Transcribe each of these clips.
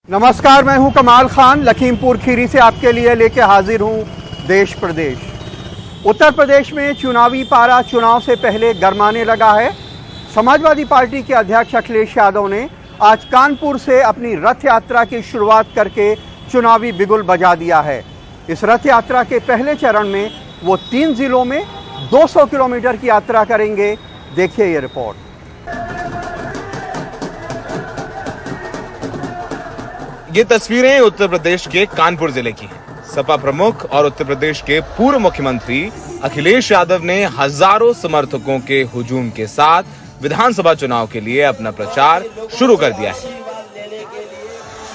नमस्कार, मैं हूं कमाल खान। लखीमपुर खीरी से आपके लिए लेके हाजिर हूं देश प्रदेश। उत्तर प्रदेश में चुनावी पारा चुनाव से पहले गरमाने लगा है। समाजवादी पार्टी के अध्यक्ष अखिलेश यादव ने आज कानपुर से अपनी रथ यात्रा की शुरुआत करके चुनावी बिगुल बजा दिया है। इस रथ यात्रा के पहले चरण में वो 3 जिलों में 200 किलोमीटर की यात्रा करेंगे। देखिए ये रिपोर्ट। ये तस्वीरें उत्तर प्रदेश के कानपुर जिले की हैं। सपा प्रमुख और उत्तर प्रदेश के पूर्व मुख्यमंत्री अखिलेश यादव ने हजारों समर्थकों के हुजूम के साथ विधानसभा चुनाव के लिए अपना प्रचार शुरू कर दिया है।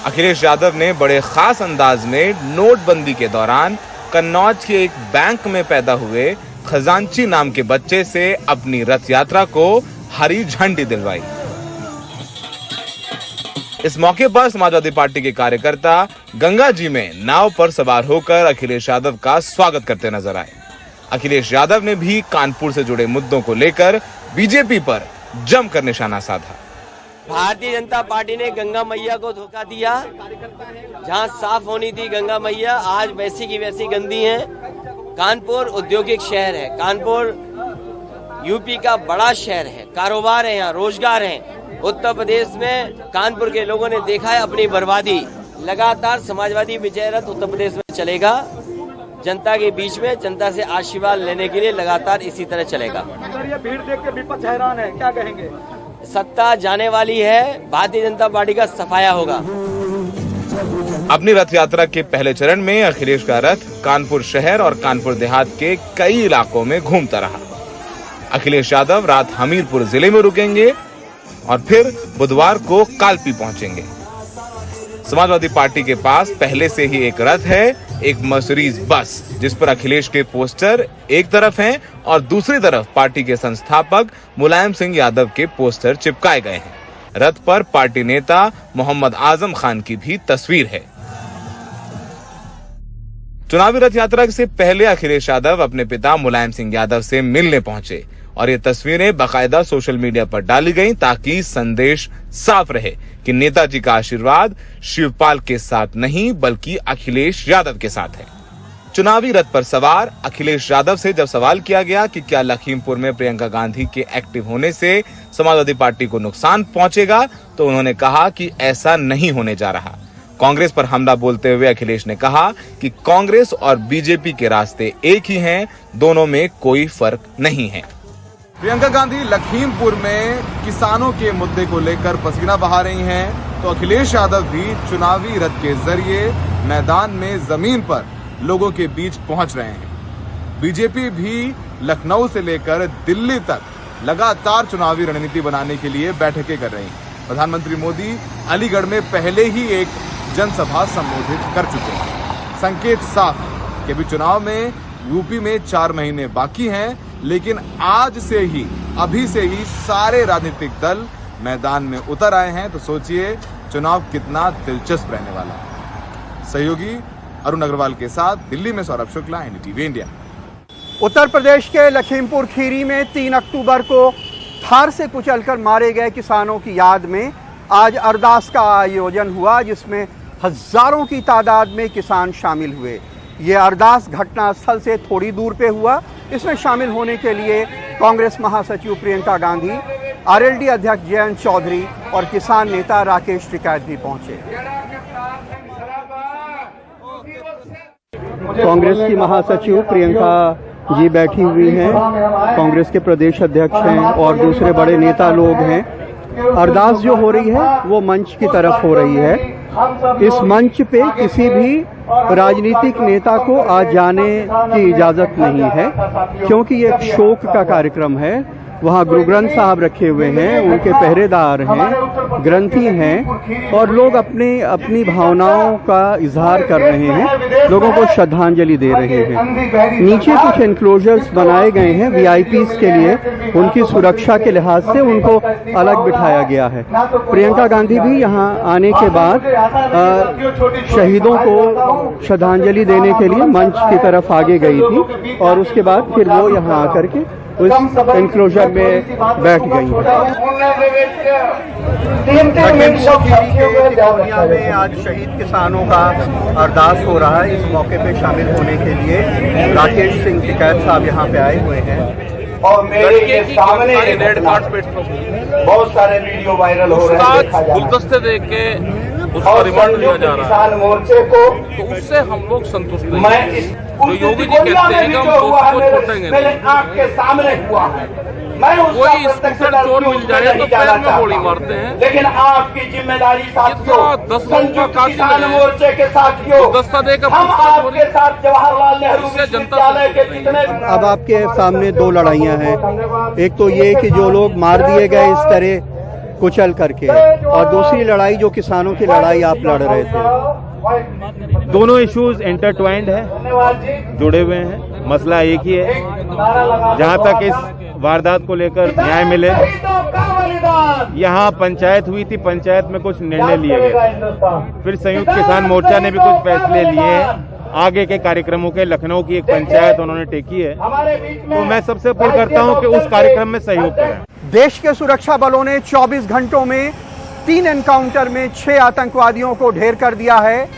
अखिलेश यादव ने बड़े खास अंदाज में नोटबंदी के दौरान कन्नौज के एक बैंक में पैदा हुए खजांची नाम के बच्चे से अपनी रथ यात्रा को हरी झंडी दिलवाई। इस मौके पर समाजवादी पार्टी के कार्यकर्ता गंगा जी में नाव पर सवार होकर अखिलेश यादव का स्वागत करते नजर आए। अखिलेश यादव ने भी कानपुर से जुड़े मुद्दों को लेकर बीजेपी पर जमकर निशाना साधा। भारतीय जनता पार्टी ने गंगा मैया को धोखा दिया। जहां साफ होनी थी गंगा मैया, आज वैसी की वैसी गंदी है। कानपुर औद्योगिक शहर है। कानपुर यूपी का बड़ा शहर है। कारोबार है, यहाँ रोजगार है। उत्तर प्रदेश में कानपुर के लोगों ने देखा है अपनी बर्बादी। लगातार समाजवादी विजय रथ उत्तर प्रदेश में चलेगा। जनता के बीच में जनता से आशीर्वाद लेने के लिए लगातार इसी तरह चलेगा। ये भीड़ देख के विपक्ष हैरान है, क्या कहेंगे? सत्ता जाने वाली है, भारतीय जनता पार्टी का सफाया होगा। अपनी रथ यात्रा के पहले चरण में अखिलेश का रथ कानपुर शहर और कानपुर देहात के कई इलाकों में घूमता रहा। अखिलेश यादव रात हमीरपुर जिले में रुकेंगे और फिर बुधवार को कालपी पहुंचेंगे। समाजवादी पार्टी के पास पहले से ही एक रथ है, एक मर्सिडीज बस, जिस पर अखिलेश के पोस्टर एक तरफ हैं और दूसरी तरफ पार्टी के संस्थापक मुलायम सिंह यादव के पोस्टर चिपकाए गए हैं। रथ पर पार्टी नेता मोहम्मद आजम खान की भी तस्वीर है। चुनावी रथ यात्रा से पहले अखिलेश यादव अपने पिता मुलायम सिंह यादव से मिलने पहुंचे और ये तस्वीरें बाकायदा सोशल मीडिया पर डाली गईं ताकि संदेश साफ रहे कि नेताजी का आशीर्वाद शिवपाल के साथ नहीं बल्कि अखिलेश यादव के साथ है। चुनावी रथ पर सवार अखिलेश यादव से जब सवाल किया गया कि क्या लखीमपुर में प्रियंका गांधी के एक्टिव होने से समाजवादी पार्टी को नुकसान पहुंचेगा, तो उन्होंने कहा कि ऐसा नहीं होने जा रहा। कांग्रेस पर हमला बोलते हुए अखिलेश ने कहा कि कांग्रेस और बीजेपी के रास्ते एक ही हैं, दोनों में कोई फर्क नहीं है। प्रियंका गांधी लखीमपुर में किसानों के मुद्दे को लेकर पसीना बहा रही हैं, तो अखिलेश यादव भी चुनावी रथ के जरिए मैदान में जमीन पर लोगों के बीच पहुंच रहे हैं। बीजेपी भी लखनऊ से लेकर दिल्ली तक लगातार चुनावी रणनीति बनाने के लिए बैठकें कर रही हैं। प्रधानमंत्री मोदी अलीगढ़ में पहले ही एक जनसभा संबोधित कर चुके हैं। संकेत साफ है कि अभी चुनाव में यूपी में 4 महीने बाकी हैं, लेकिन आज से ही, अभी से ही सारे राजनीतिक दल मैदान में उतर आए हैं। तो सोचिए चुनाव कितना दिलचस्प रहने वाला है। सहयोगी अरुण अग्रवाल के साथ दिल्ली में सौरभ शुक्ला, एनडीटीवी इंडिया। उत्तर प्रदेश के लखीमपुर खीरी में 3 अक्टूबर को थार से कुचलकर मारे गए किसानों की याद में आज अरदास का आयोजन हुआ, जिसमें हजारों की तादाद में किसान शामिल हुए। ये अरदास घटनास्थल से थोड़ी दूर पे हुआ। इसमें शामिल होने के लिए कांग्रेस महासचिव प्रियंका गांधी, आरएलडी अध्यक्ष जयंत चौधरी और किसान नेता राकेश टिकैत भी पहुंचे। कांग्रेस की महासचिव प्रियंका जी बैठी हुई हैं, कांग्रेस के प्रदेश अध्यक्ष हैं और दूसरे बड़े नेता लोग हैं। अरदास जो हो रही है वो मंच की तरफ हो रही है। इस मंच पे किसी भी राजनीतिक नेता को आज जाने की इजाजत नहीं है, क्योंकि ये एक शोक का कार्यक्रम है। वहाँ गुरु ग्रंथ साहब रखे हुए हैं, उनके पहरेदार हैं, ग्रंथी हैं और लोग अपनी भावनाओं का इजहार कर रहे हैं, लोगों को श्रद्धांजलि दे रहे हैं। नीचे कुछ एनक्लोजर्स बनाए गए हैं वीआईपीज के लिए, उनकी सुरक्षा के लिहाज से उनको अलग बिठाया गया है। प्रियंका गांधी भी यहाँ आने के बाद शहीदों को श्रद्धांजलि देने के लिए मंच की तरफ आगे गई थी और उसके बाद फिर वो यहाँ आकर के उस इंक्लोजर में बैठ गई दुनिया में आज शहीद किसानों का अरदास हो रहा है। इस मौके पे शामिल होने के लिए राकेश सिंह टिकैत साहब यहाँ पे आए हुए हैं और मेरे के सामने बहुत सारे वीडियो वायरल हो रहे हैं, गुलदस्ते देख के उसका रिमांड लिया जा रहा है, मोर्चे को तो उससे हम लोग संतुष्ट नहीं मैं हैं। इस तो योगी जी कहते हैं कि हम उसको छोड़ेंगे मेरे नहीं। आंख के सामने हुआ है, मैं उसका कोई स्कूटर चोर मिल जाए तो पैर में गोली मारते हैं, लेकिन आपकी जिम्मेदारी साथियों, 10 लोगों का कातिल किसान है, मोर्चे के साथियों, गुलदस्ता देकर हम आपके साथ जवाहरलाल नेहरू इससे जनता विश्वविद्यालय के जितने अब आपके सामने दो लड़ाइयाँ हैं। एक तो ये कि जो लोग मार दिए गए इस तरह कुचल करके, और दूसरी लड़ाई जो किसानों की लड़ाई आप लड़ रहे थे। दोनों इश्यूज इंटरट्वाइंड है, जुड़े हुए हैं। मसला एक ही है, जहां तक इस वारदात को लेकर न्याय मिले। यहाँ पंचायत हुई थी, पंचायत में कुछ निर्णय लिए गए, फिर संयुक्त किसान मोर्चा ने भी कुछ फैसले लिए हैं। आगे के कार्यक्रमों के लखनऊ की एक पंचायत उन्होंने टेकी है, तो मैं सबसे अपील करता हूं कि उस कार्यक्रम में सहयोग करें। देश के सुरक्षा बलों ने 24 घंटों में 3 एनकाउंटर में 6 आतंकवादियों को ढेर कर दिया है।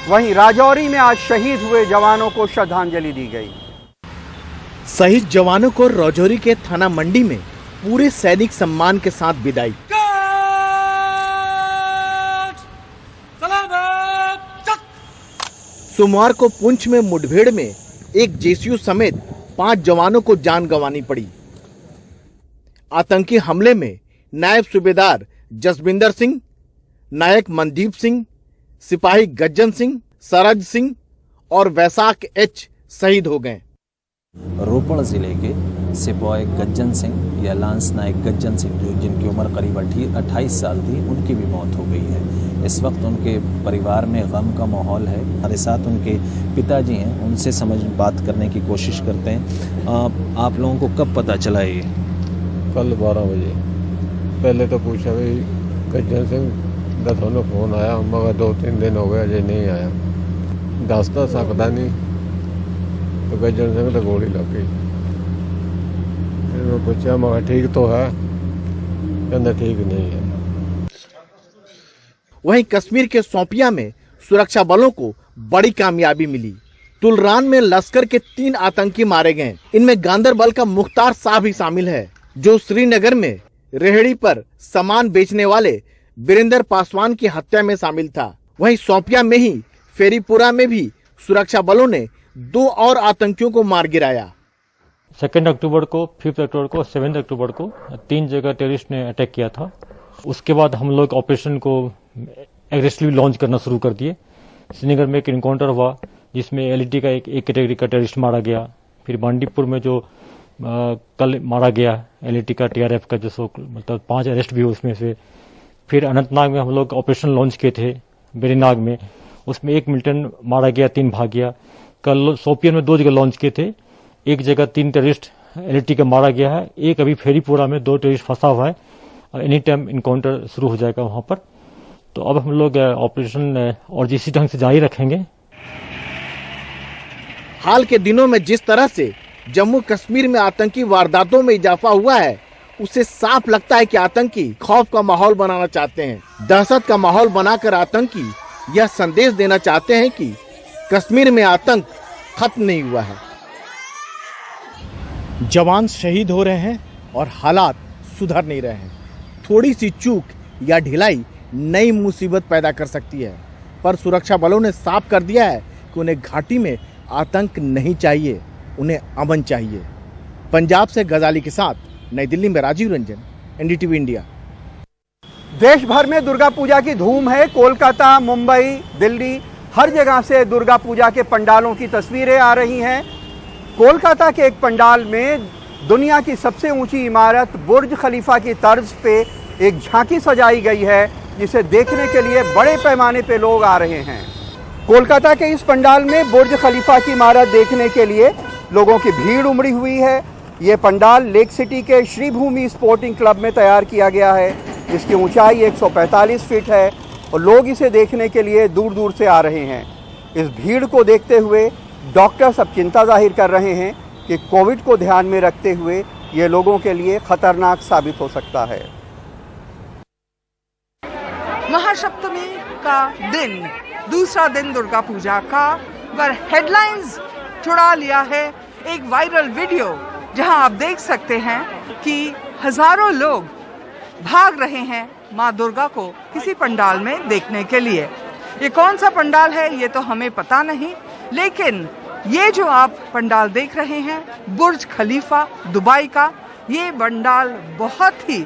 वहीं राजौरी में आज शहीद हुए जवानों को श्रद्धांजलि दी गई। शहीद जवानों को राजौरी के थाना मंडी में पूरे सैनिक सम्मान के साथ विदाई। सोमवार को पुंछ में मुठभेड़ में एक जेसीयू समेत 5 जवानों को जान गंवानी पड़ी। आतंकी हमले में नायब सूबेदार जसविंदर सिंह, नायक मनदीप सिंह, सिपाही गज्जन सिंह, सरज सिंह और वैसाख एच शहीद हो गए। रोपड़ जिले के सिपाही गज्जन सिंह या लांस नायक गज्जन सिंह, जो जिनकी उम्र करीब 28 साल थी, उनकी भी मौत हो गई है। इस वक्त उनके परिवार में गम का माहौल है। हमारे साथ उनके पिताजी हैं, उनसे बात करने की कोशिश करते हैं। आप लोगों को कब पता चला ये? कल 12 बजे। पहले तो पूछा भाई गज्जन सिंह दसों फोन आया, मगर 2-3 दिन हो गए अजय नहीं आया। दस तो सकता नहीं, तो गज्जन सिंह तो गोली लग गई। फिर मैं पूछा, मगर ठीक तो है? कहना ठीक नहीं है। वहीं कश्मीर के शोपियां में सुरक्षा बलों को बड़ी कामयाबी मिली। तुलरान में लश्कर के 3 आतंकी मारे गए। इनमें गांदरबल का मुख्तार शाह भी शामिल है, जो श्रीनगर में रेहड़ी पर सामान बेचने वाले वीरेंद्र पासवान की हत्या में शामिल था। वहीं शोपियां में ही फेरीपुरा में भी सुरक्षा बलों ने 2 और आतंकियों को मार गिराया। 2 अक्टूबर को, 5 अक्टूबर को, 7 अक्टूबर को 3 जगह टेररिस्ट ने अटैक किया था। उसके बाद हम लोग ऑपरेशन को एग्रेसिवली लॉन्च करना शुरू कर दिए। श्रीनगर में एक इनकाउंटर हुआ जिसमें एलईटी का एक कैटेगरी का टेररिस्ट मारा गया। फिर बांडीपुर में जो कल मारा गया एलईटी का टीआरएफ का, जो मतलब 5 अरेस्ट भी हुए उसमें से। फिर अनंतनाग में हम लोग ऑपरेशन लॉन्च किए थे, बेरीनाग में, उसमें 1 मिलिटेंट मारा गया, 3 भाग गया। कल शोपियन में 2 जगह लॉन्च किए थे, एक जगह 3 टेररिस्ट एलईटी का मारा गया है, एक अभी फेरीपुरा में 2 टेररिस्ट फंसा हुआ है। एनी टाइम इनकाउंटर शुरू हो जाएगा वहां पर। तो अब हम लोग ऑपरेशन और जिस ढंग से जारी रखेंगे। हाल के दिनों में जिस तरह से जम्मू कश्मीर में आतंकी वारदातों में इजाफा हुआ है, उससे साफ लगता है कि आतंकी खौफ का माहौल बनाना चाहते हैं। दहशत का माहौल बनाकर आतंकी यह संदेश देना चाहते हैं कि कश्मीर में आतंक खत्म नहीं हुआ है। जवान शहीद हो रहे हैं और हालात सुधर नहीं रहे हैं। थोड़ी सी चूक या ढिलाई नई मुसीबत पैदा कर सकती है, पर सुरक्षा बलों ने साफ कर दिया है कि उन्हें घाटी में आतंक नहीं चाहिए, उन्हें अमन चाहिए। पंजाब से गजाली के साथ नई दिल्ली में राजीव रंजन, एनडीटीवी इंडिया। देश भर में दुर्गा पूजा की धूम है। कोलकाता, मुंबई, दिल्ली, हर जगह से दुर्गा पूजा के पंडालों की तस्वीरें आ रही हैं। कोलकाता के एक पंडाल में दुनिया की सबसे ऊंची इमारत बुर्ज खलीफा की तर्ज पे एक झांकी सजाई गई है, जिसे देखने के लिए बड़े पैमाने पे लोग आ रहे हैं। कोलकाता के इस पंडाल में बुर्ज खलीफा की इमारत देखने के लिए लोगों की भीड़ उमड़ी हुई है। ये पंडाल लेक सिटी के श्रीभूमि स्पोर्टिंग क्लब में तैयार किया गया है, जिसकी ऊंचाई 145 फीट है और लोग इसे देखने के लिए दूर दूर से आ रहे हैं। इस भीड़ को देखते हुए डॉक्टर्स अब चिंता जाहिर कर रहे हैं कि कोविड को ध्यान में रखते हुए ये लोगों के लिए खतरनाक साबित हो सकता है। महासप्तमी का दिन, दूसरा दिन दुर्गा पूजा का, पर हेडलाइंस चुरा लिया है एक वायरल वीडियो जहां आप देख सकते हैं कि हजारों लोग भाग रहे हैं मां दुर्गा को किसी पंडाल में देखने के लिए। ये कौन सा पंडाल है ये तो हमें पता नहीं, लेकिन ये जो आप पंडाल देख रहे हैं बुर्ज खलीफा दुबई का, ये पंडाल बहुत ही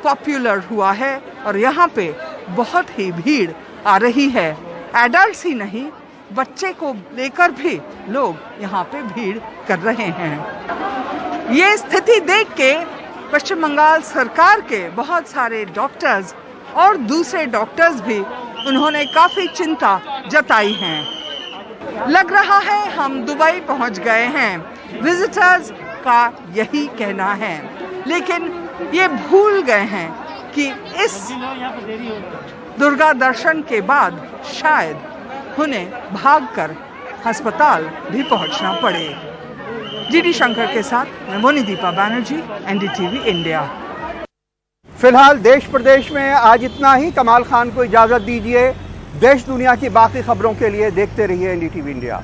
पॉपुलर हुआ है और यहाँ पे बहुत ही भीड़ आ रही है। एडल्ट्स ही नहीं, बच्चे को लेकर भी लोग यहाँ पे भीड़ कर रहे हैं। ये स्थिति देख के पश्चिम बंगाल सरकार के बहुत सारे डॉक्टर्स और दूसरे डॉक्टर्स भी उन्होंने काफी चिंता जताई है। लग रहा है हम दुबई पहुंच गए हैं, विजिटर्स का यही कहना है, लेकिन ये भूल गए हैं कि इस दुर्गा दर्शन के बाद शायद उन्हें भागकर अस्पताल भी पहुंचना पड़े। जीडी शंकर के साथ मैं मोनिदीपा बनर्जी, एनडीटीवी इंडिया। फिलहाल देश प्रदेश में आज इतना ही। कमाल खान को इजाजत दीजिए। देश दुनिया की बाकी खबरों के लिए देखते रहिए एनडीटीवी इंडिया।